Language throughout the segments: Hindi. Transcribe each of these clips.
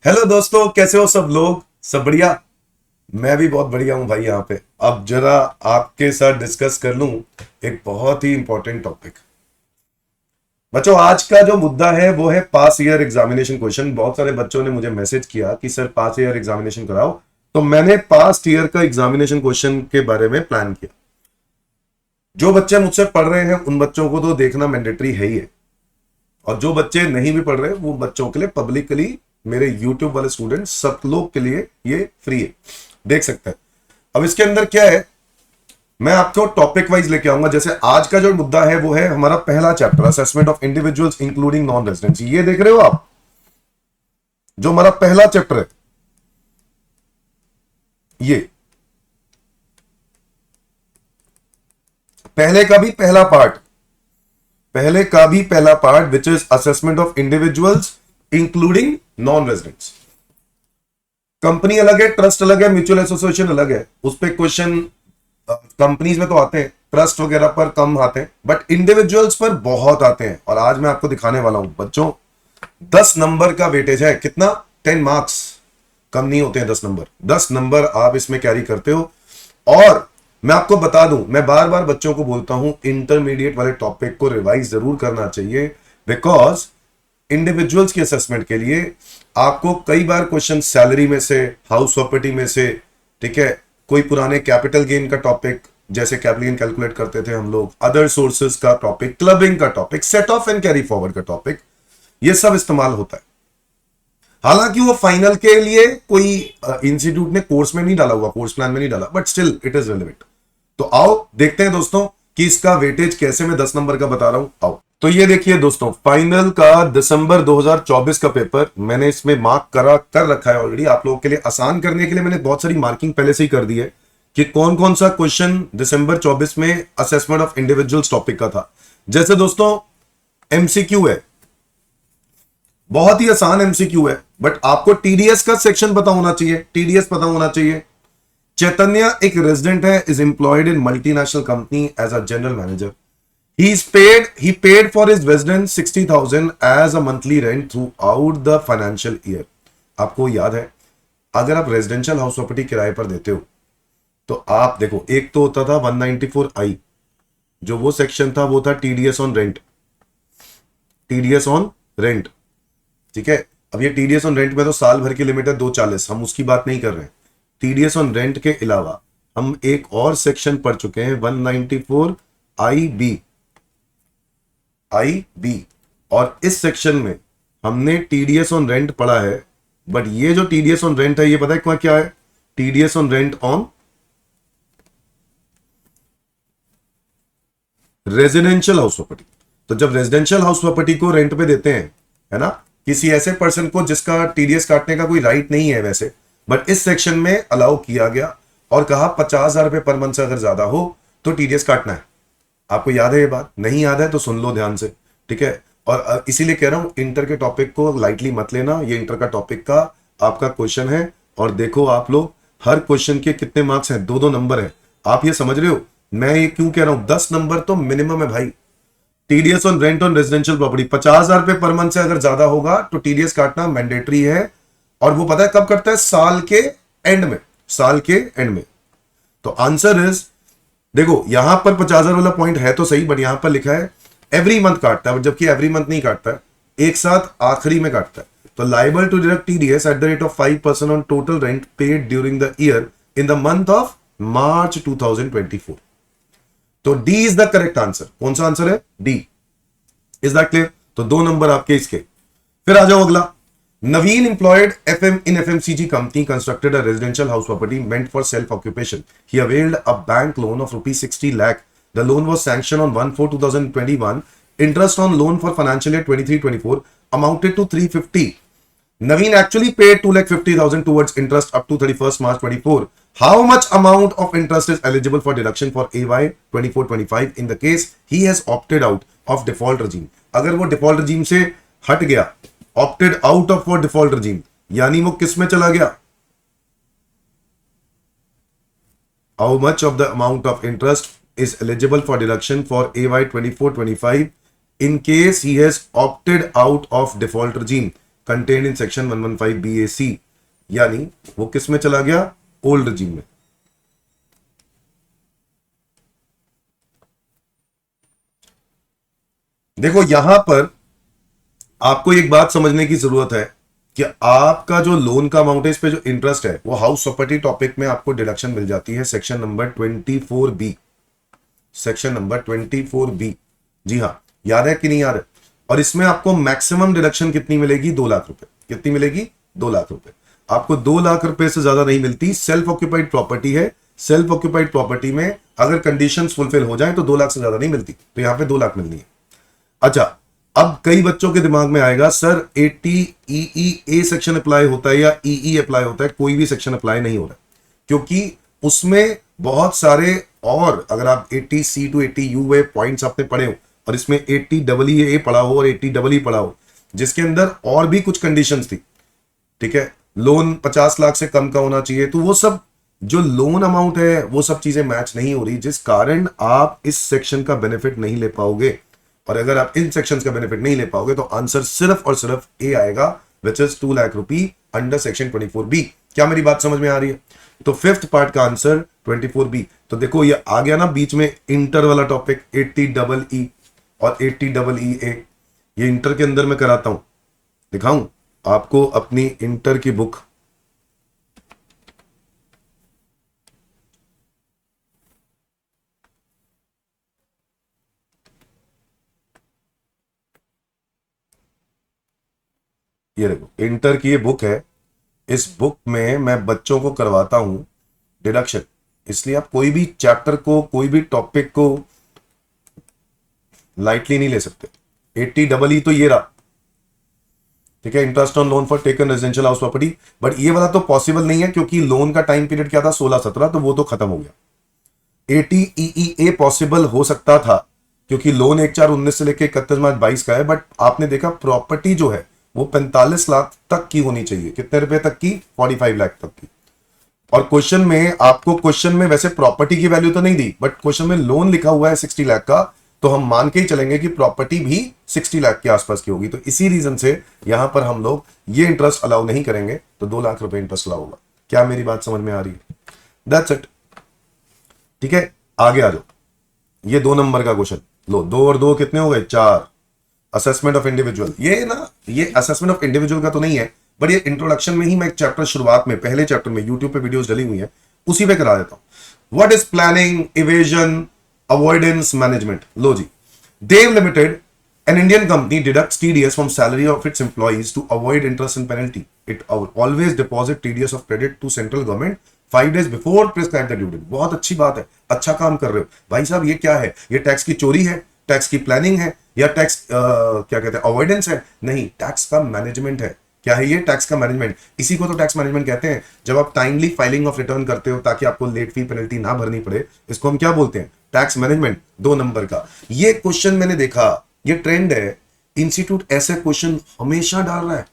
हेलो दोस्तों, कैसे हो सब लोग? सब बढ़िया। मैं भी बहुत बढ़िया हूं भाई। यहाँ पे अब जरा आपके साथ डिस्कस कर लूं एक बहुत ही इंपॉर्टेंट टॉपिक। बच्चों, आज का जो मुद्दा है वो है पास ईयर एग्जामिनेशन क्वेश्चन। बहुत सारे बच्चों ने मुझे मैसेज किया कि सर पास ईयर एग्जामिनेशन कराओ, तो मैंने पास्ट ईयर का एग्जामिनेशन क्वेश्चन के बारे में प्लान किया। जो बच्चे मुझसे पढ़ रहे हैं उन बच्चों को तो देखना मैंडेटरी है ही है, और जो बच्चे नहीं भी पढ़ रहे वो बच्चों के लिए पब्लिकली, मेरे यूट्यूब वाले स्टूडेंट सब लोग के लिए ये फ्री है, देख सकते हैं। अब इसके अंदर क्या है, मैं आपको टॉपिक वाइज लेके आऊंगा। जैसे आज का जो मुद्दा है वो है हमारा पहला chapter, assessment of individuals including non residents. ये देख रहे हो आप, जो हमारा पहला चैप्टर है ये पहले का भी पहला part, which is assessment of individuals including non residents. Company अलग है, ट्रस्ट अलग है, म्यूचुअल एसोसिएशन अलग है। उस पर क्वेश्चन कंपनीज में तो आते हैं, ट्रस्ट वगैरह पर कम आते हैं, बट इंडिविजुअल्स पर बहुत आते हैं। और आज मैं आपको दिखाने वाला हूं बच्चों, 10 नंबर का वेटेज है। कितना? 10 मार्क्स। कम नहीं होते हैं 10 नंबर। 10 नंबर आप इसमें कैरी करते हो। और मैं आपको बता दूं, मैं बार बार बच्चों को बोलता हूं इंटरमीडिएट वाले टॉपिक को रिवाइज जरूर करना चाहिए, बिकॉज इंडिविजुअल्स की असेसमेंट के लिए आपको कई बार क्वेश्चन सैलरी में से, हाउस प्रॉपर्टी में से, ठीक है, कोई पुराने कैपिटल गेन का टॉपिक, जैसे कैपिटल गेन कैलकुलेट करते थे हम लोग, अदर सोर्सेज का टॉपिक, क्लबिंग का topic, set of and carry forward का टॉपिक, ये सब इस्तेमाल होता है। हालांकि वो फाइनल के लिए कोई इंस्टीट्यूट ने कोर्स में नहीं डाला हुआ, कोर्स प्लान में नहीं डाला, but still it is relevant. तो आओ देखते हैं दोस्तों कि इसका वेटेज कैसे मैं 10 नंबर का बता रहा हूं। आओ, तो ये देखिए दोस्तों, फाइनल का दिसंबर 2024 का पेपर मैंने इसमें मार्क कर रखा है ऑलरेडी। आप लोगों के लिए आसान करने के लिए मैंने बहुत सारी मार्किंग पहले से ही कर दी है कि कौन कौन सा क्वेश्चन दिसंबर 24 में असेसमेंट ऑफ इंडिविजुअल्स टॉपिक का था। जैसे दोस्तों एमसीक्यू है, बहुत ही आसान एमसीक्यू है, बट आपको टीडीएस का सेक्शन पता होना चाहिए, टीडीएस पता होना चाहिए। चैतन्य एक रेजिडेंट है, is employed in multinational company as a general manager. He paid for his residence 60,000 as a monthly rent throughout the financial year. आपको याद है, अगर आप रेजिडेंशियल हाउस प्रॉपर्टी किराए पर देते हो तो आप देखो, एक तो होता था 194I, जो वो सेक्शन था वो था TDS on rent, TDS on rent, ठीक है। अब ये टीडीएस ऑन रेंट में तो साल भर की लिमिट है 240, हम उसकी बात नहीं कर रहे हैं। टीडीएस ऑन रेंट के अलावा हम एक और सेक्शन पढ़ चुके हैं, 194IB, और इस सेक्शन में हमने टीडीएस ऑन रेंट पढ़ा है। बट ये जो टीडीएस ऑन रेंट है, ये पता है क्या है? TDS on rent on residential house property. तो जब रेजिडेंशियल हाउस प्रॉपर्टी को रेंट पे देते हैं, है ना, किसी ऐसे पर्सन को जिसका टीडीएस काटने का कोई राइट नहीं है वैसे, बट इस सेक्शन में अलाउ किया गया और कहा 50,000 रुपए पर मंथ से अगर ज्यादा हो तो टीडीएस काटना है। आपको याद है ये बात? नहीं याद है तो सुन लो ध्यान से, ठीक है। और इसीलिए कह रहा हूं इंटर के टॉपिक को लाइटली मत लेना, ये इंटर का टॉपिक का आपका क्वेश्चन है। और देखो आप लोग, हर क्वेश्चन के कितने मार्क्स हैं? 2-2 नंबर है। आप ये समझ रहे हो मैं ये क्यों कह रहा हूं? 10 नंबर तो मिनिमम है भाई। TDS on rent on residential property 50,000 रुपए पर मंथ से अगर ज्यादा होगा तो टीडीएस काटना मैंडेटरी है। और वो पता है कब करता है? साल के एंड में, साल के एंड में। तो आंसर इज, देखो यहां पर 50,000 वाला पॉइंट है तो सही, बट यहां पर लिखा है एवरी मंथ काटता है, जबकि एवरी मंथ नहीं काटता है, एक साथ आखिरी में काटता है। तो liable to deduct TDS at the rate of 5% on total rent paid during the year in the month of March 2024। तो D is the correct answer. कौन सा आंसर है? डी। Is that clear? तो 2 नंबर आपके इसके। फिर आ जाओ अगला। Naveen employed in FMCG company constructed a residential house property meant for self-occupation. He availed a bank loan of rupees 60 lakh. The loan was sanctioned on 1/4/2021. Interest on loan for financial year 23-24 amounted to 350. Naveen actually paid 2,50,000 towards interest up to 31st March 24. How much amount of interest is eligible for deduction for AY 24-25 in the case he has opted out of default regime? अगर वो default regime से हट गया, opted out of for default regime, यानी वो किस में चला गया? How much of the amount of interest is eligible for deduction for AY 24-25 in case he has opted out of default regime? Contained in section 115 BAC, यानी वो किस में चला गया, ओल्ड रिजीम में। देखो यहां पर आपको एक बात समझने की जरूरत है कि आपका जो लोन का अमाउंट है, इस पे जो इंटरेस्ट है, वो हाउस प्रॉपर्टी टॉपिक में आपको डिडक्शन मिल जाती है, section number 24B, section number 24B। जी हाँ, याद है कि नहीं याद है? और इसमें आपको मैक्सिमम डिडक्शन कितनी मिलेगी, 2 लाख रुपए। कितनी मिलेगी, 2 लाख रुपए। आपको 2 लाख रुपए से ज्यादा नहीं मिलती। सेल्फ ऑक्यूपाइड प्रॉपर्टी है, सेल्फ ऑक्यूपाइड प्रॉपर्टी में अगर कंडीशंस फुलफिल हो जाए तो 2 लाख से ज्यादा नहीं मिलती, तो यहां पे 2 लाख मिलनी है। अच्छा, अब कई बच्चों के दिमाग में आएगा सर 80EE सेक्शन अप्लाई होता है या EE अप्लाई होता है? कोई भी सेक्शन अप्लाई नहीं हो रहा, क्योंकि उसमें बहुत सारे, और अगर आप 80C to 80U way points आपने पढ़े हो और इसमें 80EE पढ़ा हो और 80EE पढ़ा हो, जिसके अंदर और भी कुछ कंडीशंस थी, ठीक है, लोन 50 लाख से कम का होना चाहिए, तो वो सब जो लोन अमाउंट है वो सब चीजें मैच नहीं हो रही, जिस कारण आप इस सेक्शन का बेनिफिट नहीं ले पाओगे। और अगर आप इन सेक्शंस का बेनिफिट नहीं ले पाओगे तो आंसर सिर्फ और सिर्फ ए आएगा, which is 2 lakh rupee under section 24B। क्या मेरी बात समझ में आ रही है? तो फिफ्थ पार्ट का आंसर 24B। तो देखो ये आ गया ना बीच में इंटर वाला टॉपिक, 80EE और 80EEA। ये इंटर के अंदर मैं कराता हूं, दिखाऊं आपको अपनी इंटर की बुक। ये देखो इंटर की ये बुक है, इस बुक में मैं बच्चों को करवाता हूं डिडक्शन, इसलिए आप कोई भी चैप्टर को, कोई भी टॉपिक को लाइटली नहीं ले सकते। 80EE तो ये रहा, ठीक है, interest on loan for taken residential house property, but ये वाला तो पॉसिबल नहीं है क्योंकि लोन का टाइम पीरियड क्या था, 16-17, तो वो तो खत्म हो गया। 80EEA पॉसिबल हो सकता था क्योंकि लोन 1/4/19 से लेकर 31 मार्च 22 का है, बट आपने देखा प्रॉपर्टी जो है वो 45 लाख तक की होनी चाहिए। कितने रुपए तक की? 45 लाख तक की। और क्वेश्चन में आपको, क्वेश्चन में वैसे प्रॉपर्टी की वैल्यू तो नहीं दी, बट क्वेश्चन में लोन लिखा हुआ है 60 लाख का, तो हम मान के ही चलेंगे कि प्रॉपर्टी भी 60 लाख के आसपास की होगी। तो इसी रीजन से यहां पर हम लोग ये इंटरेस्ट अलाउ नहीं करेंगे, तो 2 लाख रुपए इंटरेस्ट अलाउ होगा। क्या मेरी बात समझ में आ रही है? दैट्स इट, ठीक है, आगे आ जाओ। ये 2 नंबर का क्वेश्चन लो, 2 और 2 कितने हो गए? 4। असेसमेंट ऑफ इंडिविजुअल, ये ना, ये असेसमेंट ऑफ इंडिविजुअल का तो नहीं है, बट ये इंट्रोडक्शन में ही मैं एक चैप्टर शुरुआत में, पहले चैप्टर में यूट्यूब पे वीडियोस डली हुई है, उसी पे करा देता हूं। What is planning, evasion, avoidance management? लो जी, Dev limited, an Indian company deducts TDS from salary of its employees to avoid interest and penalty. It always deposit TDS of credit to central government 5 days before prescribed the due date. बहुत अच्छी बात है, अच्छा काम कर रहे हो भाई साहब। ये क्या है? ये टैक्स की चोरी है, टैक्स की प्लानिंग है, या टैक्स क्या कहते हैं, अवॉइडेंस है? नहीं, टैक्स का मैनेजमेंट है। क्या है ये? टैक्स का मैनेजमेंट। इसी को तो टैक्स मैनेजमेंट कहते हैं। जब आप टाइमली फाइलिंग ऑफ रिटर्न करते हो ताकि आपको लेट फी पेनल्टी ना भरनी पड़े, इसको हम क्या बोलते हैं? Tax management. 2 नंबर का ये क्वेश्चन मैंने देखा, ये ट्रेंड है, इंस्टीट्यूट ऐसे क्वेश्चन हमेशा डाल रहा है,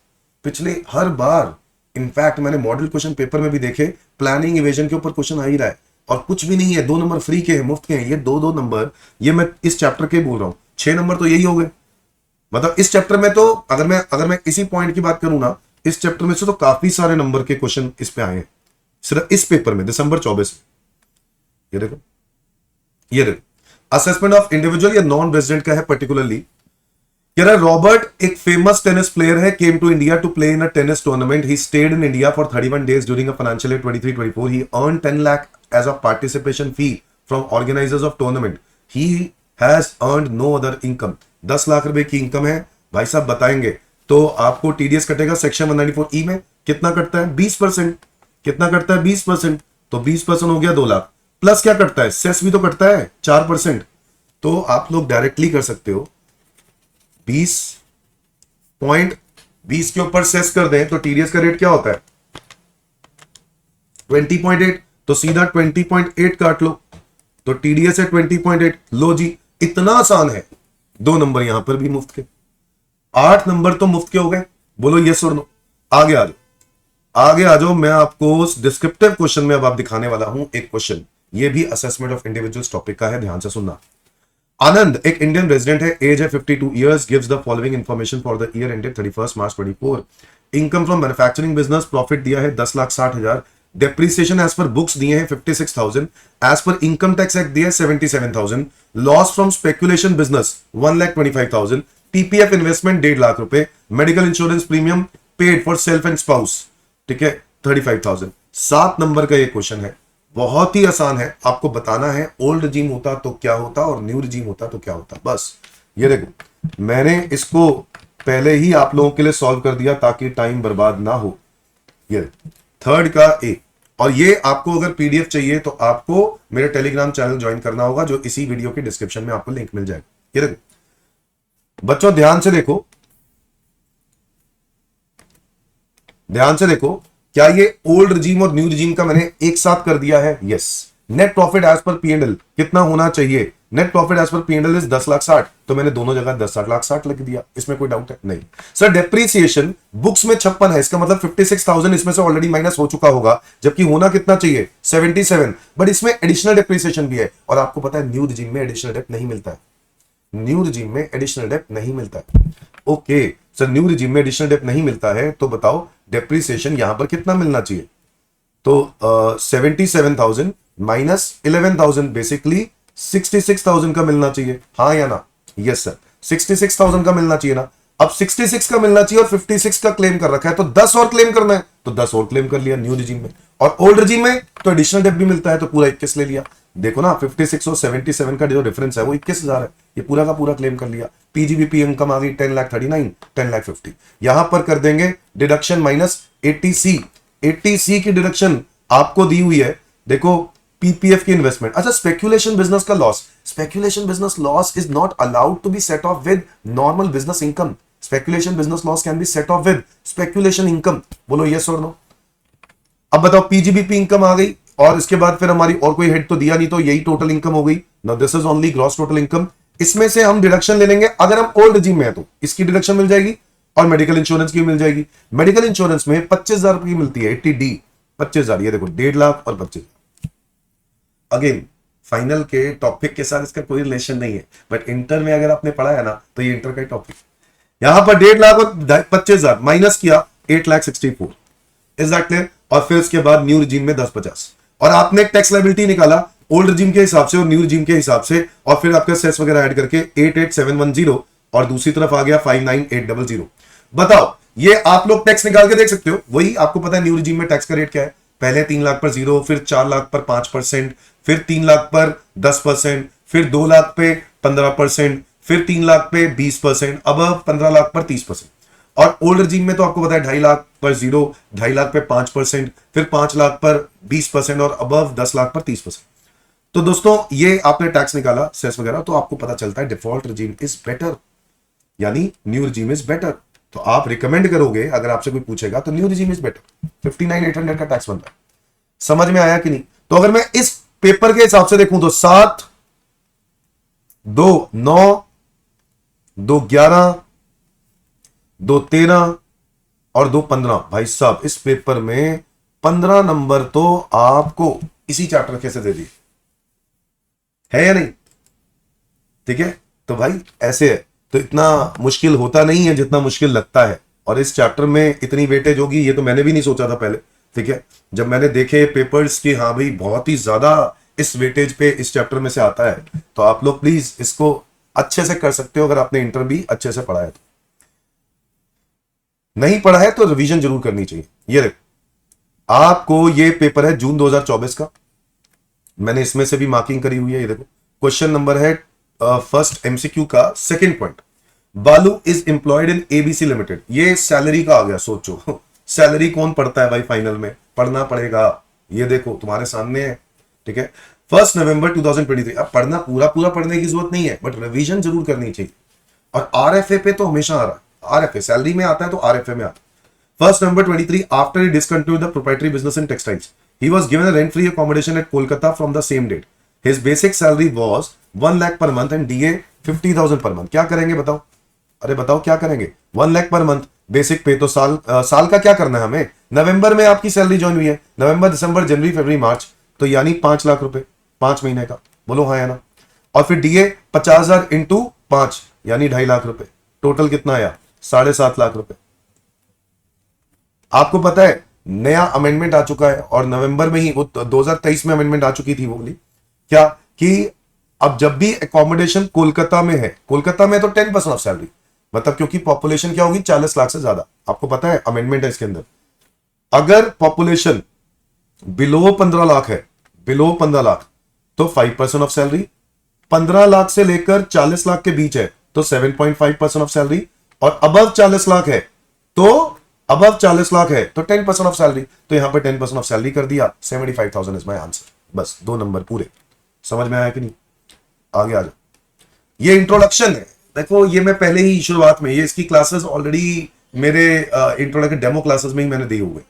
पिछले हर बार। इनफैक्ट मैंने मॉडल क्वेश्चन पेपर में भी देखे, प्लानिंग इवेजन के ऊपर क्वेश्चन आ ही रहा है, और कुछ भी नहीं है, 2 नंबर फ्री के हैं, मुफ्त के हैं। ये 2 नंबर, ये मैं इस चैप्टर के बोल रहा हूं, 6 नंबर तो यही हो गए। मतलब इस चैप्टर में तो अगर मैं इसी पॉइंट की बात करूं ना, इस चैप्टर में से तो काफी सारे नंबर के क्वेश्चन इस पे आए हैं, सिर्फ इस पेपर में, दिसंबर 24 में। ये देखो, ये देखो, असेसमेंट ऑफ इंडिविजुअल या नॉन रेजिडेंट का है पर्टिकुलरली। कह रहा है रॉबर्ट एक फेमस टेनिस प्लेयर है, came to India to play in a tennis tournament. He stayed in India for 31 days during a financial year 23-24। He earn 10 lakh as a participation fee from organisers of tournament. He has earned no other income. 10 lakh रुपए की इनकम है भाई साहब, बताएंगे तो आपको टीडीएस कटेगा सेक्शन 194E में। कितना कटता है? 20%। कितना कटता है? 20%। तो 20% हो गया 2 लाख, प्लस क्या कटता है? सेस भी तो कटता है 4%। तो आप लोग डायरेक्टली कर सकते हो, 20 के ऊपर सेस कर दें तो टीडीएस का रेट क्या होता है? 20.8। तो सीधा 20.8 काट लो, तो टीडीएस है 20.8। लो जी, इतना आसान है। 2 नंबर यहां पर भी मुफ्त के, 8 नंबर तो मुफ्त के हो गए। बोलो यस और नो। आगे आ जाओ, आगे आ जाओ। मैं आपको डिस्क्रिप्टिव क्वेश्चन में अब आप दिखाने वाला हूं एक क्वेश्चन, ये भी असेसमेंट ऑफ इंडिविजुअल्स टॉपिक का है, ध्यान से सुनना। आनंद एक इंडियन रेजिडेंट है, एज है 52 years, gives the following information for the year ended 31 March 24। Income from manufacturing business, profit दिया है 10,60,000, डेप्रिसिएशन एज पर बुक्स दिए हैं 56,000, as per income tax act दिया है 77,000, loss from speculation business 1,25,000, PPF investment 1.5 lakh रुपए, medical insurance premium paid for self and spouse, ठीक है 35,000। 7 नंबर का ये क्वेश्चन है, बहुत ही आसान है, आपको बताना है ओल्ड रिजीम होता तो क्या होता और न्यू रिजीम होता तो क्या होता। बस ये देखो, मैंने इसको पहले ही आप लोगों के लिए सॉल्व कर दिया ताकि टाइम बर्बाद ना हो। ये थर्ड का ए, और ये आपको अगर पीडीएफ चाहिए तो आपको मेरे टेलीग्राम चैनल ज्वाइन करना होगा, जो इसी वीडियो के डिस्क्रिप्शन में आपको लिंक मिल जाएगा। ये देखो बच्चों, ध्यान से देखो, ध्यान से देखो, क्या ये ओल्ड रिजीम और न्यू रिजीम का मैंने एक साथ कर दिया है? Yes. Net profit as per PNL कितना होना चाहिए? Net profit as per PNL is 10,60,000, तो मैंने दोनों जगह 10,60,000 लिख दिया। इसमें कोई डाउट है? नहीं। सर डेप्रीसिएशन बुक्स में 56 है, इसका मतलब 56,000 इसमें से ऑलरेडी माइनस हो चुका होगा, जबकि होना कितना चाहिए? 77, बट इसमें एडिशनल डेप्रीसिएशन भी है। और आपको पता है न्यू रिजीम में एडिशनल डेप्ट नहीं मिलता है, न्यू रिजीम में एडिशनल डेप्ट नहीं मिलता है। ओके सर, न्यू रिजीम में एडिशनल डेप्ट नहीं मिलता है, तो बताओ डेप्रीसिएशन यहां पर कितना मिलना चाहिए? तो 77,000 माइनस 11,000, बेसिकली 66,000 का मिलना चाहिए, हाँ या ना? यस सर, 66,000 का मिलना चाहिए ना। अब 66 का मिलना चाहिए और 56 का क्लेम कर रखा है, तो 10 और क्लेम करना है, तो 10 और क्लेम कर लिया न्यू रिजीम में। और ओल्ड रिजीम में तो एडिशनल डेप्ट भी मिलता है, तो पूरा 21 ले लिया। देखो ना, 56 और 77 का जो डिफरेंस है वो 21,000 है, ये पूरा का पूरा क्लेम कर लिया। पीजीबीपी इनकम आ गई 10,39,000, 10,50,000। यहां पर कर देंगे डिडक्शन माइनस 80C, 80C की डिडक्शन आपको दी हुई है। देखो पीपीएफ की इन्वेस्टमेंट, अच्छा स्पेकुलेशन बिजनेस का loss, speculation business loss is not allowed to be set off with normal business income. Speculation business loss can be set off with speculation income. बोलो यस और नो। अब बताओ पीजीबीपी इनकम आ गई और इसके बाद फिर हमारी और कोई हेड तो दिया नहीं, तो यही टोटल इनकम हो गई ना। This is only gross total income. इसमें से हम डिडक्शन ले लेंगे, अगर हम ओल्ड रिजीम में है तो इसकी डिडक्शन मिल जाएगी और मेडिकल इंश्योरेंस की मिल जाएगी। मेडिकल इंश्योरेंस में 25,000 रुपए की मिलती है, 80D 25,000, ये देखो 1.5 लाख और 25,000। अगेन फाइनल के टॉपिक के साथ इसका कोई रिलेशन नहीं है, बट इंटर में अगर आपने पढ़ा है ना तो ये इंटर का टॉपिक। यहां पर 1.5 लाख और 25,000 माइनस किया 8,64,000, इज दैट क्लियर? और फिर उसके बाद न्यू रिजीम में 10,50, और आपने एक टैक्स लायबिलिटी निकाला ओल्ड रिजीम के हिसाब से और न्यू रिजीम के हिसाब से, और फिर आपका सेस वगैरह ऐड करके 88,710, और दूसरी तरफ आ गया 59,800। बताओ ये आप लोग टैक्स निकाल के देख सकते हो, वही आपको पता है न्यू रिजीम में टैक्स का रेट क्या है। पहले 3 लाख पर 0, फिर 4 लाख पर 5%, फिर 3 लाख पर 10%, फिर 2 लाख पे 15%, फिर 3 लाख पे 20%, अब 15 लाख पर 30%। और ओल्ड रिजीम में तो आपको पता है 2.5 लाख पर 0, 2.5 लाख पे 5%, फिर 5 लाख पर 20%, और अबव 10 लाख पर 30%। तो दोस्तों ये आपने टैक्स निकाला सेस वगैरह, तो आपको पता चलता है डिफॉल्ट रिजीम इज बेटर, यानी न्यू रिजीम इज बेटर। तो आप रिकमेंड करोगे, अगर आपसे कोई पूछेगा तो न्यू रिजीम इज बेटर। 59,800 का टैक्स बनता है। समझ में आया कि नहीं? तो अगर मैं इस पेपर के हिसाब से देखूं तो 7, 2, 9, 2, 11, 2, 13 और 2, 15। भाई साहब इस पेपर में 15 नंबर तो आपको इसी चैप्टर के से दे दिए, है या नहीं? ठीक है, तो भाई ऐसे है, तो इतना मुश्किल होता नहीं है जितना मुश्किल लगता है। और इस चैप्टर में इतनी वेटेज होगी ये तो मैंने भी नहीं सोचा था पहले। ठीक है, जब मैंने देखे पेपर्स कि हाँ भाई बहुत ही ज्यादा इस वेटेज पे इस चैप्टर में से आता है, तो आप लोग प्लीज इसको अच्छे से कर सकते हो अगर आपने इंटर भी अच्छे से पढ़ा है तो। नहीं पढ़ा है तो रिवीजन जरूर करनी चाहिए। ये देखो आपको ये पेपर है जून 2024 का, मैंने इसमें से भी मार्किंग करी हुई है। ये देखो क्वेश्चन नंबर है फर्स्ट एमसीक्यू का सेकंड पॉइंट, बालू is employed in ABC limited. ये सैलरी का आ गया, सोचो सैलरी कौन पढ़ता है भाई, फाइनल में पढ़ना पड़ेगा। ये देखो तुम्हारे सामने है। ठीक है, 1 नवंबर 2023। अब पढ़ना पूरा पूरा पढ़ने की जरूरत नहीं है, बट रिवीजन जरूर करनी चाहिए। और आरएफए पे तो हमेशा आ रहा है, आरएफए सैलरी में आता है तो आरएफए में आता है। 1 नवंबर 23, after he discontinued the proprietary business in textiles, he was given a rent-free accommodation at Kolkata from the same date. His basic salary was 1 lakh per month and DA 50,000 per month. क्या करेंगे बताओ? अरे बताओ क्या करेंगे? 1 लाख पर मंथ बेसिक पे, तो साल का क्या करना है हमें? नवंबर में आपकी सैलरी ज्वाइन हुई है, नवंबर, दिसंबर, जनवरी, फरवरी, मार्च, तो यानी 5 लाख रुपए 5 महीने का। बोलो हाँ या ना? और फिर डीए 50,000 इंटू 5 यानी 2.5 लाख रुपए, टोटल कितना आया 7.5 लाख रुपए। आपको पता है नया अमेंडमेंट आ चुका है और नवंबर में ही वो 2023 में अमेंडमेंट आ चुकी थी, वो बोली क्या कि अब जब भी एकोमोडेशन कोलकाता में है, कोलकाता में तो 10% ऑफ सैलरी, मतलब क्योंकि पॉपुलेशन क्या होगी 40 लाख से ज्यादा, आपको पता है अमेंडमेंट है इसके अंदर। अगर पॉपुलेशन बिलो 15 लाख है, बिलो 15 लाख तो 5% ऑफ सैलरी, 15 लाख से लेकर 40 लाख के बीच है तो 7.5% ऑफ सैलरी, और अबव 40 लाख है तो अबव 40 लाख है तो 10% ऑफ सैलरी। तो यहां पे 10% ऑफ सैलरी कर दिया, 75,000 इज माय आंसर। बस 2 नंबर पूरे। समझ में आया कि नहीं? आगे आ जाओ। ये इंट्रोडक्शन है, देखो ये मैं पहले ही शुरुआत में, ये इसकी क्लासेस ऑलरेडी मेरे इंट्रोडक्शन डेमो क्लासेस में ही मैंने दी हुए।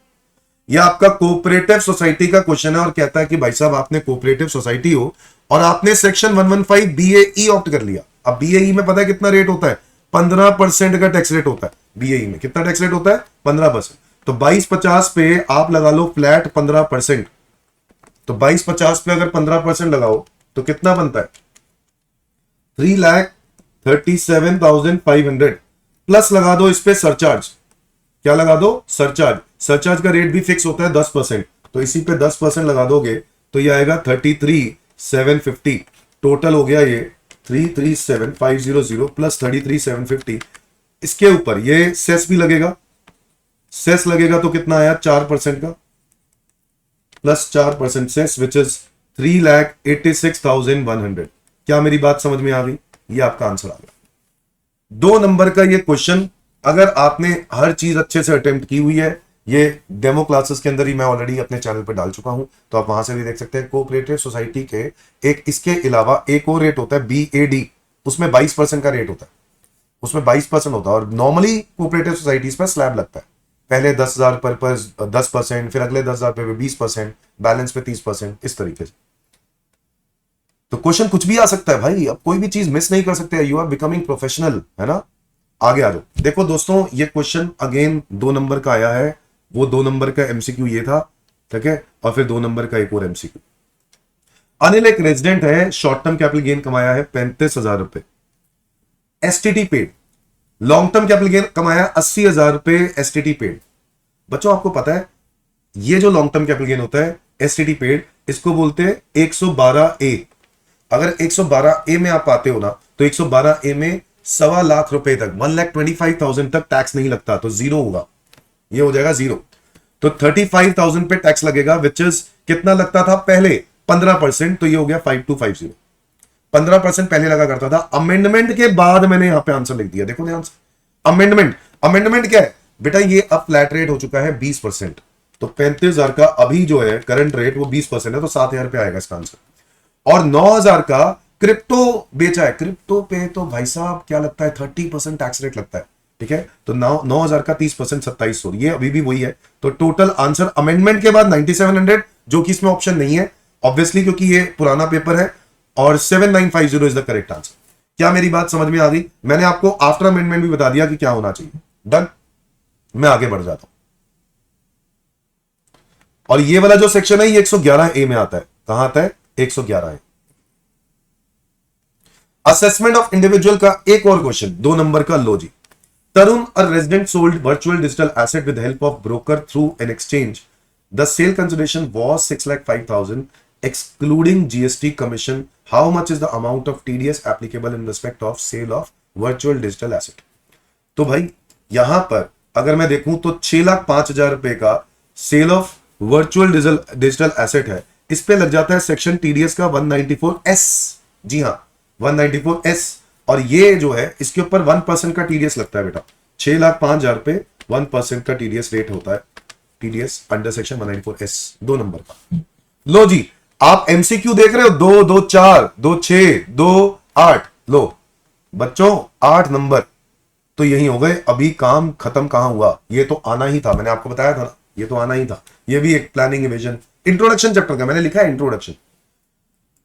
ये आपका कोऑपरेटिव सोसाइटी का क्वेश्चन है और कहता है कि भाई साहब आपने कोऑपरेटिव सोसाइटी हो और आपने सेक्शन 115 बीएई ऑप्ट कर लिया। अब बीएई में पता है कितना रेट होता है? 15% का टैक्स रेट होता है बीएई में। कितना टैक्स रेट होता है? 15%। तो 2250 पे आप लगा लो फ्लैट 15%। तो 2250 पे अगर 15% लगाओ तो कितना बनता है? 3,37,500 प्लस लगा दो इस पे सरचार्ज। क्या लगा दो? सरचार्ज। सरचार्ज का रेट भी फिक्स होता है 10%, तो इसी पे 10% लगा दोगे तो ये आएगा 33,750। टोटल हो गया ये 337,500 प्लस 33,750। इसके ऊपर ये सेस भी लगेगा, सेस लगेगा तो कितना आया? 4% का प्लस 4% सेस विच इज 3,86,100। क्या मेरी बात समझ में आ गई? ये आपका आंसर आ गया। 2 नंबर का ये क्वेश्चन, अगर आपने हर चीज अच्छे से अटेम्प्ट की हुई है, ये डेमो क्लासेस के अंदर ही मैं ऑलरेडी अपने चैनल पर डाल चुका हूं, तो आप वहां से भी देख सकते हैं। कोऑपरेटिव सोसाइटी के एक इसके अलावा एक और रेट होता है बीएडी, उसमें 22% का रेट होता है, उसमें 22% होता है। और नॉर्मली कोऑपरेटिव सोसाइटीज पर स्लैब लगता है, पहले 10,000 पर 10%, फिर अगले 10,000 पे 20%, बैलेंस पे 30%, इस तरीके से। तो क्वेश्चन कुछ भी आ सकता है भाई, अब कोई भी चीज मिस नहीं कर सकते। यू आर बिकमिंग प्रोफेशनल, है ना? आगे आ जाओ। देखो दोस्तों, ये क्वेश्चन अगेन 2 नंबर का आया है। वो 2 नंबर का एमसीक्यू ये था, ठीक है, और फिर 2 नंबर का एक और एमसीक्यू। अनिल एक रेजिडेंट है, शॉर्ट टर्म कैपिटल गेन कमाया है 35,000 रुपए, STT paid. Long term capital gain कमाया 80,000 रुपए, एसटीटी पेड। बच्चों आपको पता है ये जो लॉन्ग टर्म कैपिटल गेन होता है एसटीटी पेड, इसको बोलते हैं 112A। अगर 112A में आप आते हो ना, तो 112A में 1.25 लाख रुपए तक 1,25,000 तक टैक्स नहीं लगता, तो जीरो होगा, ये हो जाएगा जीरो। तो 35,000 पे टैक्स लगेगा, विच इज कितना लगता था पहले? 15%, तो ये हो गया 5250। 15% पहले लगा करता था, अमेंडमेंट के बाद मैंने यहां पे आंसर लिख दिया। देखो ध्यान से, अमेंडमेंट क्या है बेटा? ये अब फ्लैट रेट हो चुका है 20%, तो 35,000 का अभी जो है करंट रेट वो 20% है, तो 7,000 पे आएगा इसका आंसर। और 9,000 का क्रिप्टो बेचा है, क्रिप्टो पे तो भाई साहब क्या लगता है? 30% टैक्स रेट लगता है, ठीक है। तो 9,000 का 30% 2700, ये अभी भी वही है। तो टोटल आंसर अमेंडमेंट के बाद 9700, जो कि इसमें ऑप्शन नहीं है ऑब्वियसली क्योंकि ये पुराना पेपर है, और 7950 इज द करेक्ट आंसर। क्या मेरी बात समझ में आ गई? मैंने आपको आफ्टर अमेंडमेंट भी बता दिया कि क्या होना चाहिए। डन, मैं आगे बढ़ जाता हूं। और ये वाला जो सेक्शन है ये 111A में आता है। कहां आता है? 111 है। असेसमेंट ऑफ इंडिविजुअल का एक और क्वेश्चन 2 नंबर का। लो जी, Tarun a resident sold virtual digital asset with help of broker through an exchange. The sale consideration was 6,05,000 excluding GST commission. How much is the amount of TDS applicable in respect of sale of virtual digital asset? तो भाई यहां पर अगर मैं देखूं तो 6,05,000 रुपए का sale of virtual digital asset है, इस पे लग जाता है सेक्शन टीडीएस का 194S। जी हां, 194S। और ये जो है इसके ऊपर 1% का टीडीएस लगता है बेटा। 6,05,000 पे 1% का टीडीएस रेट होता है, TDS under section 194S, 2 number का। लो जी, आप एमसीक्यू देख रहे हो, 2, 2, 4, 2, 6, 2, 8। लो बच्चों 8 नंबर तो यही हो गए। अभी काम खत्म कहां हुआ? ये तो आना ही था, मैंने आपको बताया था ना, ये तो आना ही था। ये भी एक प्लानिंग इवेजन इंट्रोडक्शन चैप्टर का मैंने लिखा है introduction.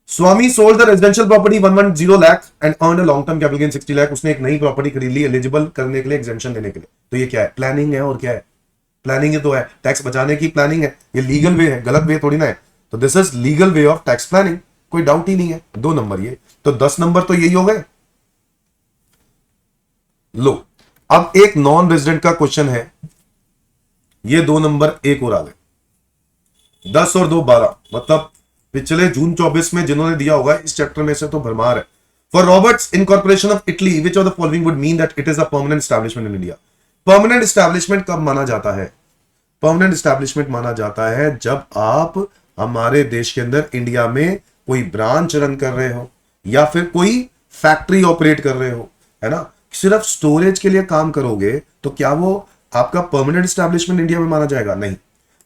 Swami sold the residential property 110 lakh and earn a long term capital gain 60 lakh. उसने एक नई प्रॉपर्टी खरीद ली एलिजिबल करने के लिए, एग्जेम्पशन लेने के लिए। तो ये क्या है? प्लानिंग है। और क्या है? प्लानिंग ही तो है, टैक्स बचाने की प्लानिंग है। ये लीगल वे है, गलत वे थोड़ी ना है। तो this is legal way of tax planning, कोई डाउट ही नहीं है। 2 नंबर ये। तो 10 नंबर तो यही हो गए। लो, अब एक नॉन रेजिडेंट का क्वेश्चन है, ये 2 नंबर एक और आ गए। 10 और 2 12, मतलब पिछले जून 24 में जिन्होंने दिया होगा इस चैप्टर में से तो भरमार है। For Roberts incorporation of Italy which of the following would mean that it is a permanent establishment in India. Permanent establishment कब माना जाता है? परमानेंट एस्टैब्लिशमेंट माना जाता है जब आप हमारे देश के अंदर इंडिया में कोई ब्रांच रन कर रहे हो या फिर कोई फैक्ट्री ऑपरेट कर रहे हो, है ना। सिर्फ स्टोरेज के लिए काम करोगे तो क्या वो आपका परमानेंट एस्टैब्लिशमेंट इंडिया में माना जाएगा? नहीं।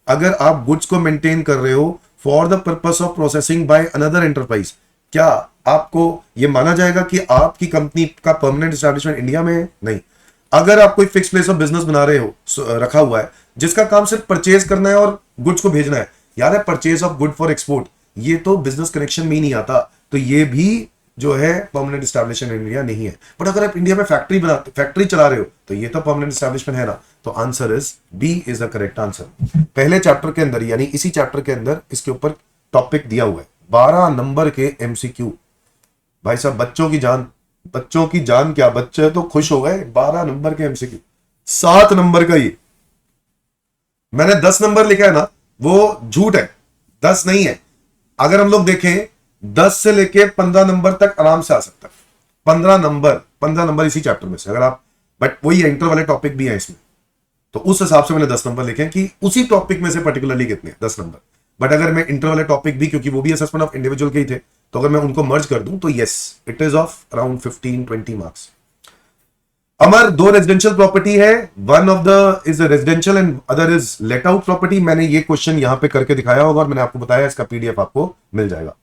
अगर आप गुड्स को मेंटेन कर रहे हो for the purpose of processing by another enterprise, क्या आपको यह माना जाएगा कि आपकी कंपनी का परमानेंट एस्टैब्लिशमेंट इंडिया में है? नहीं। अगर आप कोई फिक्स प्लेस ऑफ बिजनेस बना रहे हो, रखा हुआ है, जिसका काम सिर्फ परचेज करना है और गुड्स को भेजना है, यार है purchase of good for export, ये तो बिजनेस कनेक्शन में ही नहीं आता, तो ये भी जो है परमानेंट एस्टैब्लिशमेंट इन इंडिया नहीं है। बट अगर आप इंडिया में फैक्ट्री चला रहे हो तो ये तो परमानेंट एस्टैब्लिशमेंट है ना। तो answer is B is the correct answer. पहले चैप्टर के अंदर यानी इसी चैप्टर के अंदर इसके ऊपर टॉपिक दिया हुआ है 12 नंबर के एमसीक्यू। भाई साहब बच्चों की जान क्या, बच्चे तो खुश हो गए। 12 नंबर के एमसीक्यू, 7 नंबर का ये। मैंने 10 नंबर लिखा है ना, वो झूठ है, 10 नहीं है। अगर हम लोग देखें 10 से लेके 15 नंबर तक आराम से आ सकता है। 15 नंबर इसी चैप्टर में से अगर आप, बट वही इंटर वाले टॉपिक भी है इसमें, तो उस हिसाब से मैंने 10 नंबर लिखे कि उसी टॉपिक में से पर्टिकुलरली कितने 10 नंबर। बट अगर मैं इंटर वाले टॉपिक भी, क्योंकि वो भी असेसमेंट ऑफ इंडिविजुअल के ही थे, तो अगर मैं उनको मर्ज कर दूं तो yes it is of around 15-20 marks. Amar, 2 residential property है, one of the is residential and other is let out property. मैंने ये क्वेश्चन यहां पे करके दिखाया होगा और मैंने आपको बताया, इसका पीडीएफ आपको मिल जाएगा,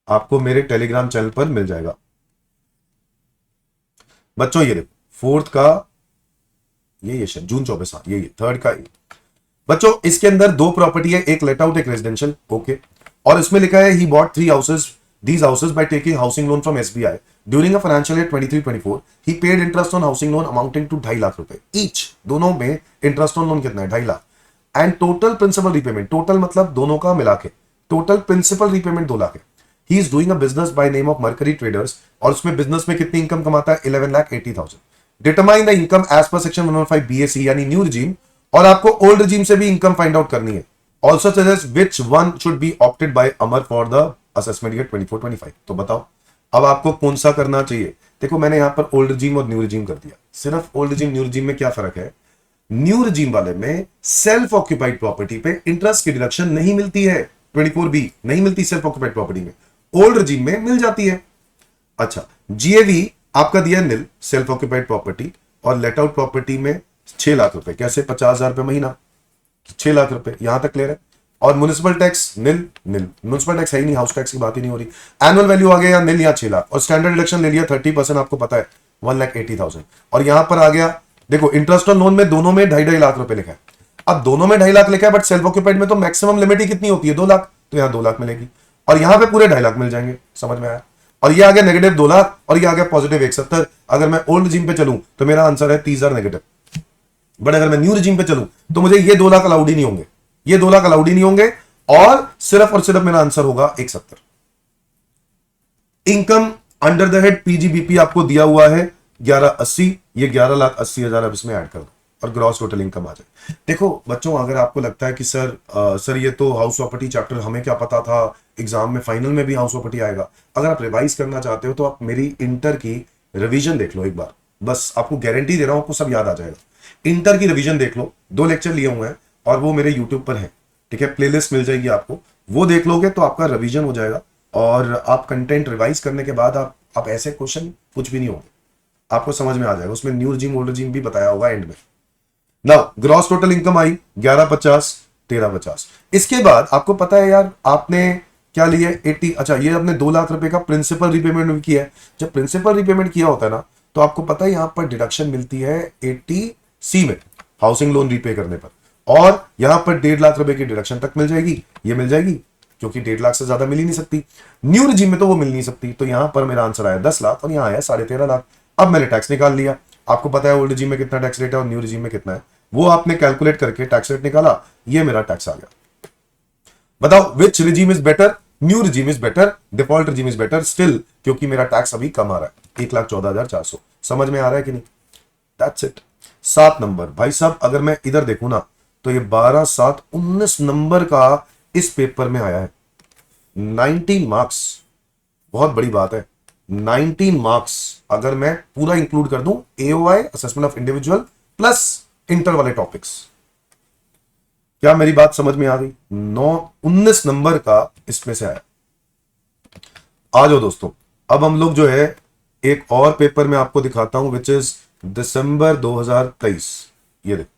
आपको मेरे टेलीग्राम चैनल पर मिल जाएगा। बच्चों ये देखो, फोर्थ का ये जून 24, ये थर्ड का बच्चों, इसके अंदर 2 प्रॉपर्टी है, एक लेट आउट एक रेजिडेंशियल, ओके। और इसमें लिखा है he bought 3 houses, these houses by taking housing loan from SBI during a financial year 23-24 he paid interest on housing loan amounting to 2.5 lakh रुपए each। दोनों में इंटरेस्ट ऑन लोन कितना है? 2.5 lakh. And total principal repayment, total मतलब दोनों का मिला के टोटल प्रिंसिपल रीपेमेंट 2 लाख है। He is doing a business by name of Mercury Traders, और उसमें बिजनेस में कितनी इनकम कमाता है? 11,80,000। Determine the income as per section 115 BAC यानी न्यू रिजीम, और आपको ओल्ड रिजीम से भी इनकम फाइंड आउट करनी है। Also suggest which one should be opted by Amar for the assessment year 24-25। तो बताओ अब आपको कौन सा करना चाहिए? देखो मैंने यहां पर ओल्ड रिजीम और न्यू रिजीम कर दिया। सिर्फ ओल्ड रिजीम न्यू रिजीम में क्या फर्क है? न्यू रिजीम वाले में सेल्फ ऑक्यूपाइड प्रॉपर्टी पे इंटरेस्ट की डिडक्शन नहीं मिलती है, 24B नहीं मिलती सेल्फ ऑक्यूपाइड प्रॉपर्टी में, ओल्ड रिजीम में मिल जाती है। अच्छा, जीएवी आपका दिया निल सेल्फ ऑक्यूपाइड प्रॉपर्टी, और लेट आउट प्रॉपर्टी में 6 लाख रुपए, कैसे 50,000 रुपए महीना, 6 लाख रुपए, यहां तक क्लियर है। और म्युनिसिपल टैक्स निल, म्युनिसिपल टैक्स है ही नहीं, हाउस टैक्स की बात ही नहीं हो रही। एनुअल वैल्यू आ गया या निल या 6 लाख, और स्टैंडर्ड डिडक्शन ले लिया 30%, आपको पता है 1,80,000। और यहां पर आ गया देखो इंटरेस्ट ऑन लोन में दोनों में 2.5 लाख रुपए लिखा है। अब दोनों में 2.5 लाख लिखा है, बट सेल्फ ऑक्यूपाइड में तो मैक्सिमम लिमिट ही कितनी होती है? 2 लाख, तो यहां 2 लाख मिलेगी, और यहां पे पूरे 2.5 लाख मिल जाएंगे। समझ में आया? और ये आ गया नेगेटिव 2 लाख, और ये आ गया पॉजिटिव 170। अगर मैं ओल्ड रिजीम पे चलूं तो मेरा आंसर है 30,000 नेगेटिव, बट अगर मैं न्यू रिजीम पे चलूं तो मुझे ये 2 लाख अलाउड ही नहीं होंगे, ये 2 लाख अलाउड ही नहीं होंगे, और सिर्फ मेरा आंसर होगा 170। Income under the head PGBP आपको दिया हुआ है 1180, ये 11,80,000 अब इसमें ऐड कर दो और ग्रॉस टोटल इनकम आ जाए। देखो बच्चों, अगर आपको लगता है कि सर ये तो हाउस प्रॉपर्टी चैप्टर हमें क्या पता था, एग्जाम में फाइनल में भी हाउस प्रॉपर्टी आएगा, अगर आप रिवाइज करना चाहते हो तो आप मेरी इंटर की रिवीजन देख लो एक बार, बस आपको गारंटी दे रहा हूं आपको सब याद आ जाएगा। इंटर की रिवीजन देख लो, 2 लेक्चर लिए हुए हैं और वो मेरे यूट्यूब पर है, ठीक है, प्लेलिस्ट मिल जाएगी आपको, वो देख लोगे तो आपका रिवीजन हो जाएगा, और आप कंटेंट रिवाइज करने के बाद आप ऐसे क्वेश्चन कुछ भी नहीं होंगे, आपको समझ में आ जाएगा। उसमें न्यू रिजीम ओल्ड रिजीम भी बताया होगा एंड में। नाउ ग्रॉस टोटल इनकम आई 1150, 1350। इसके बाद आपको पता है यार आपने क्या लिया 80, अच्छा ये आपने 2 लाख रुपए का प्रिंसिपल रीपेमेंट भी किया है। जब प्रिंसिपल रीपेमेंट किया होता है ना, तो आपको पता है यहां पर डिडक्शन मिलती है 80C में हाउसिंग लोन रीपे करने पर, और यहां पर 1.5 लाख रुपए की डिडक्शन तक मिल जाएगी, ये मिल जाएगी क्योंकि 1.5 लाख से ज्यादा मिल ही नहीं सकती। न्यू रिजीम में तो वो मिल नहीं सकती, तो यहां पर मेरा आंसर आया 10 लाख और यहां आया 13.5 लाख। अब मैंने टैक्स निकाल लिया, आपको पता है ओल्ड रिजीम में कितना टैक्स रेट है और न्यू रिजीम में कितना है, वो आपने कैलकुलेट करके टैक्स रेट निकाला, ये मेरा टैक्स आ गया। बताओ which regime is better, new regime is better, default regime is better still, क्योंकि मेरा टैक्स अभी कम आ रहा है 1,14,400। समझ में आ रहा है कि नहीं? That's it. 7 नंबर भाई साहब, अगर मैं इधर देखूं ना तो ये 12, 7, 19 नंबर का इस पेपर में आया है। 19 मार्क्स, बहुत बड़ी बात है। 19 मार्क्स अगर मैं पूरा इंक्लूड कर दूं, AOI assessment of individual plus inter वाले टॉपिक्स। क्या मेरी बात समझ में आ गई? 19 नंबर का इसमें से आया। आ जाओ दोस्तों, अब हम लोग जो है एक और पेपर में आपको दिखाता हूं, विच इज दिसंबर 2023। ये देखो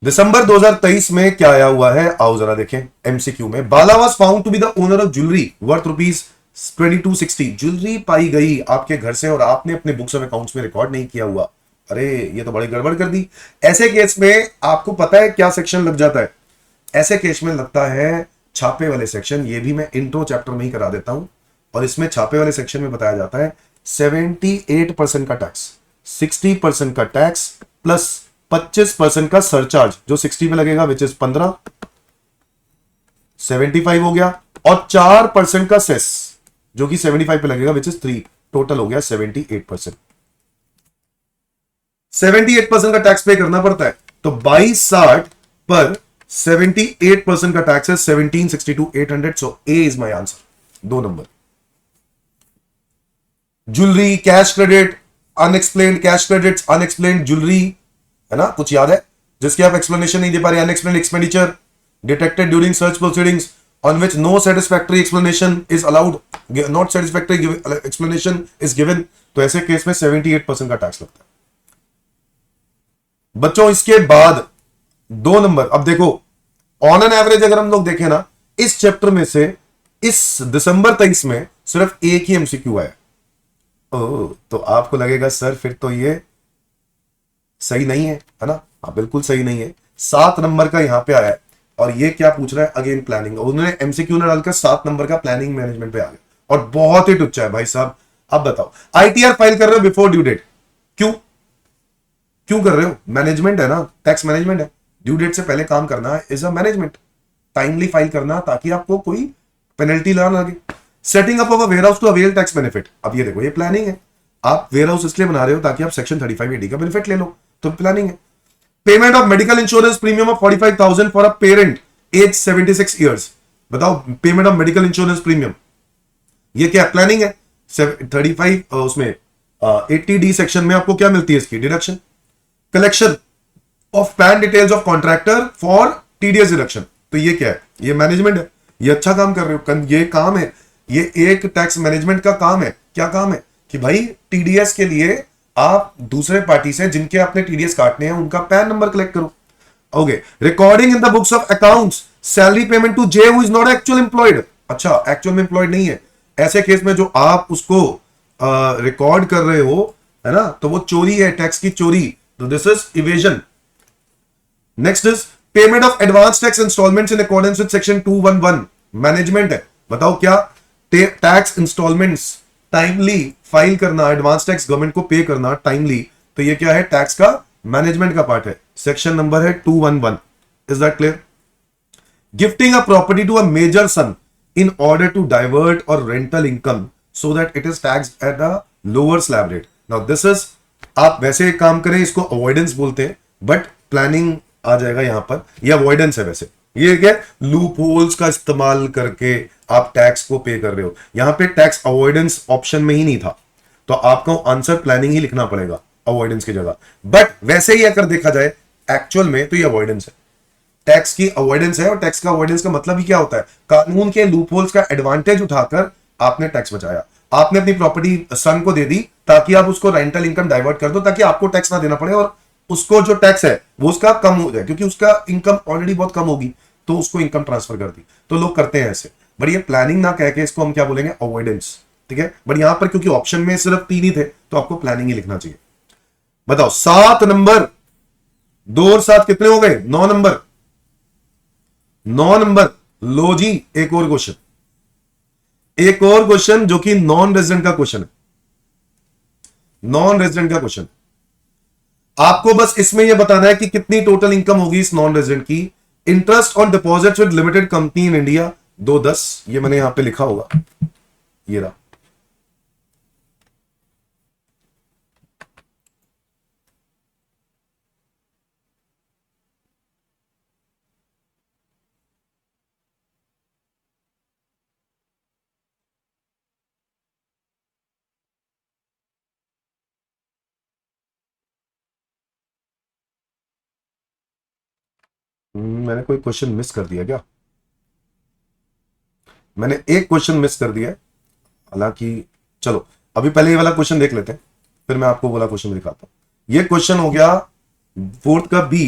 दिसंबर 2023 में क्या आया हुआ है, आओ जरा देखें। एमसीक्यू में, Bala was found to be the owner of jewellery worth ₹2260। Jewellery पाई गई आपके घर से और आपने अपने बुक्स ऑफ अकाउंट्स में रिकॉर्ड नहीं किया हुआ। अरे ये तो बड़ी गड़बड़ कर दी। ऐसे केस में आपको पता है क्या सेक्शन लग जाता है? ऐसे केस में लगता है छापे वाले सेक्शन। ये भी मैं इंट्रो चैप्टर में ही करा देता हूं। और इसमें छापे वाले सेक्शन में बताया जाता है 78% का टैक्स, 60% का टैक्स प्लस 25% का सरचार्ज जो 60 में लगेगा, विच इज 15, 75 हो गया, और 4% का सेस जो कि 75 पे लगेगा, विच इज 3। टोटल हो गया 78%। 78% का टैक्स पे करना पड़ता है। तो 2260 पर 78% का टैक्स है 1762,800। So a is my answer. 2 number. Jewellery, cash credit, unexplained cash credits, unexplained jewellery, है ना? कुछ याद है जिसकी आप एक्सप्लेनेशन नहीं दे पा रहे? Unexplained expenditure detected during search proceedings on which no satisfactory explanation is allowed, not satisfactory explanation is given। तो ऐसे केस में 78% का टैक्स लगता है बच्चों। इसके बाद 2 नंबर। अब देखो ऑन एन एवरेज अगर हम लोग देखें ना, इस चैप्टर में से इस दिसंबर 23 में सिर्फ एक ही एमसीक्यू आया। ओह, तो आपको लगेगा सर फिर तो ये सही नहीं है ना? हाँ, बिल्कुल सही नहीं है। 7 नंबर का यहां पे आया है और ये क्या पूछ रहा है? Again planning. उन्होंने एमसीक्यू ने डालकर 7 नंबर का प्लानिंग मैनेजमेंट पे आ गया और बहुत ही टुच्चा है भाई साहब। अब बताओ, आईटीआर फाइल कर रहे हो बिफोर ड्यू डेट, क्यों कर रहे हो? मैनेजमेंट है ना, टैक्स मैनेजमेंट है। ड्यू डेट से पहले काम करना is a management. Timely file करना ताकि आपको कोई पेनल्टी ना लगे। Setting up of a warehouse to avail tax benefit. अब ये देखो, ये प्लानिंग है। आप वेयर हाउस इसलिए बना रहे हो ताकि आप सेक्शन 3580 का बेनिफिट ले लो, तो प्लानिंग है। Payment of medical insurance premium of 45,000 for a parent age 76 years. बताओ, payment of medical insurance premium, ये क्या प्लानिंग है? 35 उसमें 80D सेक्शन में आपको क्या मिलती है इसकी deduction. Collection of pan details of contractor for TDS deduction, तो ये क्या है? ये मैनेजमेंट है। ये अच्छा काम कर रहे हो, ये काम है, ये एक टैक्स मैनेजमेंट का काम है। क्या काम है? कि भाई टीडीएस के लिए आप दूसरे पार्टी से जिनके आपने टीडीएस काटने हैं उनका पैन नंबर कलेक्ट करो। Okay, recording in the books of accounts salary payment to J who is not actual employed. अच्छा, एक्चुअल में एम्प्लॉयड नहीं है, ऐसे केस में जो आप उसको रिकॉर्ड कर रहे हो, है ना, तो वो चोरी है, टैक्स की चोरी। तो this is evasion. Next is payment of advance tax instalments in accordance with section 211, management है। बताओ क्या? टैक्स इंस्टॉलमेंट्स टाइमली फाइल करना, एडवांस टैक्स गवर्नमेंट को पे करना टाइमली, तो ये क्या है? टैक्स का मैनेजमेंट का पार्ट है। सेक्शन नंबर है 211। Is that clear? Gifting a property to a major son in order to divert our rental income so that it is taxed at a lower slab rate. Now this is, आप वैसे एक काम करें, इसको अवॉइडेंस बोलते हैं, बट प्लानिंग आ जाएगा यहां पर। ये अवॉइडेंस है। वैसे ये क्या? लूप होल्स का इस्तेमाल करके आप टैक्स को पे कर रहे हो। यहां पे टैक्स अवॉइडेंस ऑप्शन में ही नहीं था, तो आपको आंसर प्लानिंग ही लिखना पड़ेगा अवॉइडेंस की जगह। बट वैसे ही अगर देखा जाए एक्चुअल में, तो ये अवॉइडेंस है, टैक्स की अवॉइडेंस है। और टैक्स का अवॉइडेंस का मतलब ही क्या होता है? कानून के लूप होल्स का एडवांटेज उठाकर आपने टैक्स बचाया। आपने अपनी प्रॉपर्टी सन को दे दी ताकि आप उसको रेंटल इनकम डाइवर्ट कर दो, ताकि आपको टैक्स ना देना पड़े और उसको जो टैक्स है वो उसका कम हो जाए, क्योंकि उसका इनकम ऑलरेडी बहुत कम होगी, तो उसको इनकम ट्रांसफर कर दी। तो लोग करते हैं ऐसे। बट ये प्लानिंग ना कह के इसको हम क्या बोलेंगे? अवॉइडेंस। ठीक है, बट यहां पर क्योंकि ऑप्शन में सिर्फ 3 ही थे, तो आपको प्लानिंग ही लिखना चाहिए। बताओ, 7 नंबर, 2 और 7 कितने हो गए? 9 नंबर। 9 नंबर। लो जी, एक और क्वेश्चन, एक और क्वेश्चन जो कि नॉन रेजिडेंट का क्वेश्चन है। नॉन रेजिडेंट का क्वेश्चन, आपको बस इसमें यह बताना है कि कितनी टोटल इनकम होगी इस नॉन रेजिडेंट की। Interest on deposit with limited company in India 210, ये मैंने यहां पे लिखा होगा, ये रहा। मैंने कोई क्वेश्चन मिस कर दिया क्या? मैंने एक क्वेश्चन मिस कर दिया है, हालांकि चलो अभी पहले ये वाला क्वेश्चन देख लेते हैं, फिर मैं आपको वाला क्वेश्चन दिखाता हूं। ये क्वेश्चन हो गया फोर्थ का बी,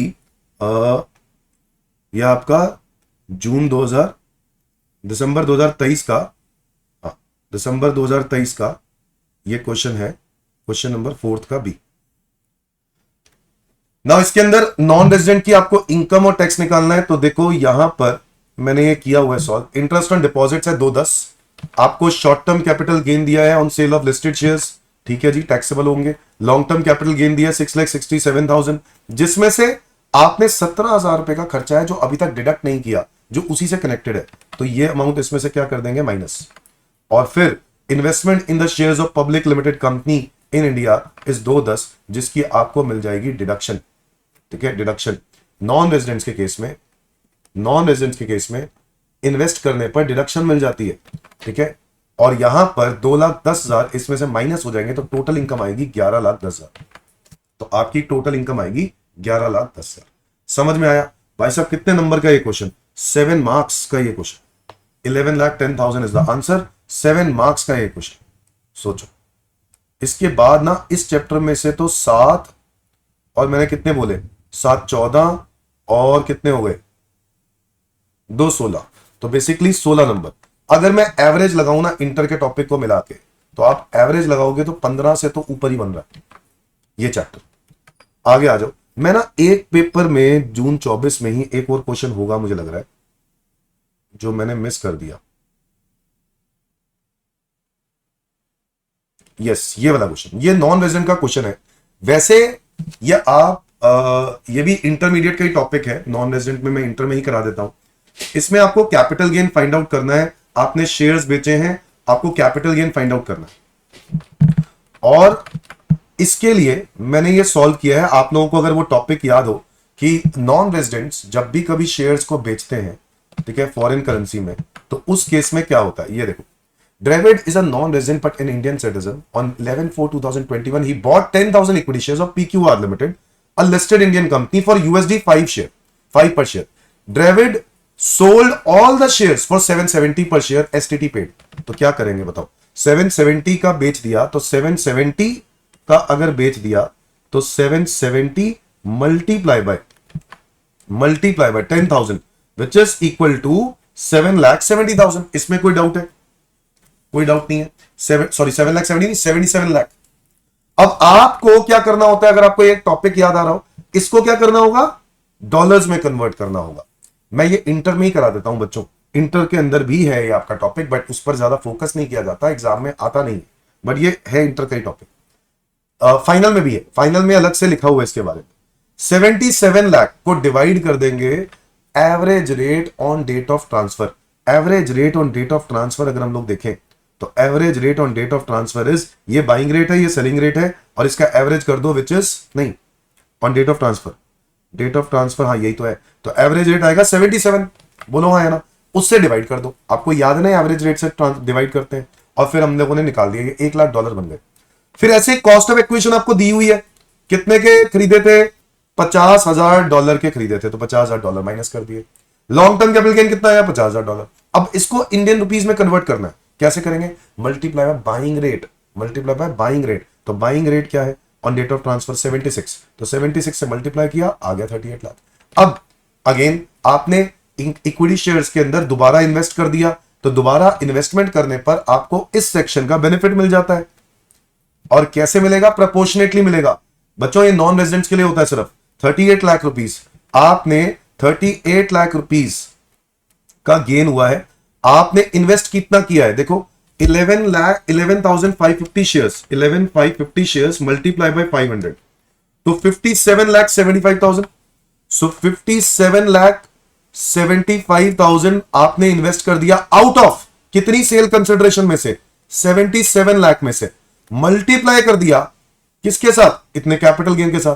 यह आपका दिसंबर 2023 का, हाँ दिसंबर 2023 का ये क्वेश्चन है, क्वेश्चन नंबर फोर्थ का बी। ना इसके अंदर नॉन रेजिडेंट की आपको इनकम और टैक्स निकालना है, तो देखो यहां पर मैंने ये किया हुआ है सॉल्व। इंटरेस्ट ऑन डिपॉजिट्स है 210, आपको शॉर्ट टर्म कैपिटल गेन दिया है on sale of listed shares, ठीक है जी, टैक्सेबल होंगे। लॉन्ग टर्म कैपिटल गेन दिया है 6,67,000, जिसमें से आपने 17,000 रुपए का खर्चा है जो अभी तक डिडक्ट नहीं किया, जो उसी से कनेक्टेड है, तो ये अमाउंट इसमें से क्या कर देंगे, माइनस। और फिर investment in the shares of public limited company in India is 210, जिसकी आपको मिल जाएगी डिडक्शन, ठीक है, डिडक्शन। नॉन रेजिडेंट्स के केस में इन्वेस्ट करने पर डिडक्शन मिल जाती है, ठीक है। और यहां पर 2,10,000 इसमें से माइनस हो जाएंगे, तो टोटल इनकम आएगी 11,10,000। तो आपकी टोटल इनकम आएगी 11,10,000। समझ में आया भाई साहब? कितने नंबर का ये क्वेश्चन? 7 मार्क्स का ये question. 11,10,000 is the answer. 7 marks का ये क्वेश्चन। सोचो, इसके बाद ना इस चैप्टर में से तो 7 और मैंने कितने बोले, 7 14 और कितने हो गए, 2 16, तो बेसिकली 16 नंबर। अगर मैं एवरेज लगाऊं ना इंटर के टॉपिक को मिला के, तो आप एवरेज लगाओगे तो 15 से तो ऊपर ही बन रहा है ये चैप्टर। आगे आ जाओ। मैं ना एक पेपर में जून 24 में ही एक और क्वेश्चन होगा मुझे लग रहा है, जो मैंने मिस कर दिया। यस, ये वाला क्वेश्चन, ये नॉन रेजिडेंट का क्वेश्चन है। वैसे ये आप ये भी इंटरमीडिएट का ही टॉपिक है, नॉन रेजिडेंट में मैं इंटर में ही करा देता हूं। इसमें आपको कैपिटल गेन फाइंड आउट करना है। आपने शेयर्स बेचे हैं, आपको कैपिटल गेन फाइंड आउट करना है, और इसके लिए मैंने ये सॉल्व किया है। आप लोगों को अगर वो टॉपिक याद हो कि नॉन रेजिडेंट्स जब भी कभी शेयर्स को बेचते हैं, ठीक है, फॉरेन करेंसी में, तो उस केस में क्या होता है, ये देखो। Dravid is a non-resident but an Indian citizen. On 11/4/2021, he bought 10,000 equity shares of PQR Limited, a listed Indian company, for USD 5 per share. Dravid sold all the shares for 770 per share. STT paid. तो क्या करेंगे बताओ? 770 का बेच दिया, तो 770 का अगर बेच दिया तो 770 multiply by 10,000, which is equal to 7,70,000। इसमें कोई डाउट है? कोई डाउट नहीं है। 77 लाख। अब आपको क्या करना होता है, अगर आपको एक टॉपिक याद आ रहा हो, इसको क्या करना होगा, डॉलर्स में कन्वर्ट करना होगा। मैं ये इंटर में ही करा देता हूं बच्चों, इंटर के अंदर भी है ये आपका टॉपिक, बट उस पर ज्यादा फोकस नहीं किया जाता, एग्जाम में आता नहीं है, बट ये है इंटर का ही टॉपिक। फाइनल में भी है, फाइनल में अलग से लिखा हुआ है इसके बारे में। 77 लाख को डिवाइड कर देंगे average rate on date of transfer. Average rate on date of transfer अगर हम लोग देखें, तो average rate on date of transfer is, ये बाइंग रेट है, ये सेलिंग रेट है, और इसका एवरेज कर दो, विच इज नहीं on date of transfer. Date of transfer, हाँ यही तो है, तो एवरेज रेट आएगा 77। बोलो हाँ है ना, उससे डिवाइड कर दो। आपको याद है ना एवरेज रेट से डिवाइड करते हैं, और फिर हम लोगों ने निकाल दिया, ये $1,00,000 बन गए। फिर ऐसे कॉस्ट ऑफ एक्विजिशन आपको दी हुई है, कितने के खरीदे थे, $50,000 के खरीदे थे, तो $50,000 माइनस कर दिए। लॉन्ग टर्म कैपिटल गेन कितना आया, $50,000। अब इसको इंडियन रुपीज में कन्वर्ट करना है, कैसे करेंगे, multiply by buying rate, multiply by buying rate. तो बाइंग रेट क्या है ऑन डेट ऑफ ट्रांसफर, 76, तो 76 से मल्टीप्लाई किया, आ गया 38 लाख। अब अगेन आपने इक्विटी शेयर्स के अंदर दोबारा इन्वेस्ट कर दिया, तो दोबारा इन्वेस्टमेंट करने पर आपको इस सेक्शन का बेनिफिट मिल जाता है। और कैसे मिलेगा, प्रोपोर्शनेटली मिलेगा बच्चों। ये नॉन रेजिडेंट्स के लिए होता है सिर्फ 38 लाख रुपीस। आपने 38 लाख रुपीस का गेन हुआ है, आपने इन्वेस्ट कितना किया है, देखो 11,550 शेयर्स, 11,550 शेयर्स मल्टीप्लाई बाय 500, तो 57,75,000। सो 57 लाख 75,000 आपने इन्वेस्ट कर दिया आउट ऑफ कितनी सेल कंसिडरेशन में से, 77 लाख में से, मल्टीप्लाई कर दिया किसके साथ, इतने कैपिटल गेन के साथ,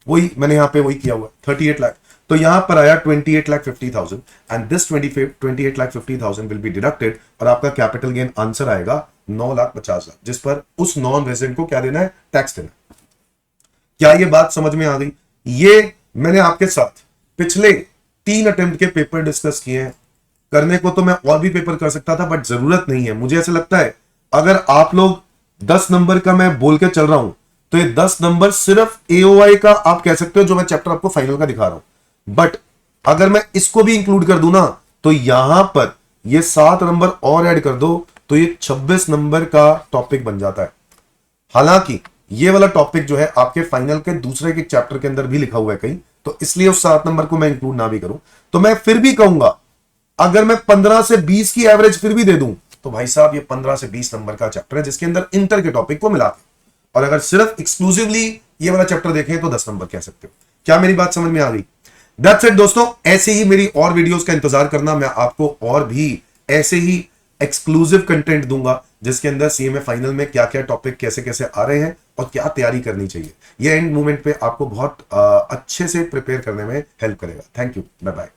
वही मैंने यहां पे वही किया हुआ 38 लाख, तो यहां पर आया 28,50,000 and this 28,50,000 will be deducted और आपका कैपिटल गेन आंसर आएगा 9,50,000, जिस पर उस नॉन रेजिडेंट को क्या देना है, टैक्स देना है। क्या ये बात समझ में आ गई? ये मैंने आपके साथ पिछले 3 अटेम्प्ट के पेपर डिस्कस किए हैं। करने को तो मैं और भी पेपर कर सकता था बट जरूरत नहीं है। मुझे ऐसे लगता है अगर आप लोग 10 नंबर का मैं बोल के चल रहा हूं तो ये 10 नंबर सिर्फ एओआई का आप कह सकते हो, जो मैं चैप्टर आपको फाइनल का दिखा रहा हूं। बट अगर मैं इसको भी इंक्लूड कर दूं ना तो यहां पर ये 7 नंबर और ऐड कर दो तो ये 26 नंबर का टॉपिक बन जाता है। हालांकि ये वाला टॉपिक जो है आपके फाइनल के दूसरे के चैप्टर के अंदर भी लिखा हुआ है कहीं, तो इसलिए उस 7 नंबर को मैं इंक्लूड ना भी करूं तो मैं फिर भी कहूंगा अगर मैं 15 से 20 की एवरेज फिर भी दे दूं तो भाई साहब ये 15 से 20 नंबर का चैप्टर है जिसके अंदर इंटर के टॉपिक को मिला के, और अगर सिर्फ एक्सक्लूसिवली ये वाला चैप्टर देखें तो 10 नंबर कह सकते हो। क्या मेरी बात समझ में आ गई? दैट्स इट दोस्तों, ऐसे ही मेरी और वीडियोस का इंतजार करना, मैं आपको और भी ऐसे ही एक्सक्लूसिव कंटेंट दूंगा जिसके अंदर सीएमए फाइनल में क्या क्या टॉपिक कैसे कैसे आ रहे हैं और क्या तैयारी करनी चाहिए। ये एंड मोमेंट पे आपको बहुत अच्छे से प्रिपेयर करने में हेल्प करेगा। Thank you, bye bye.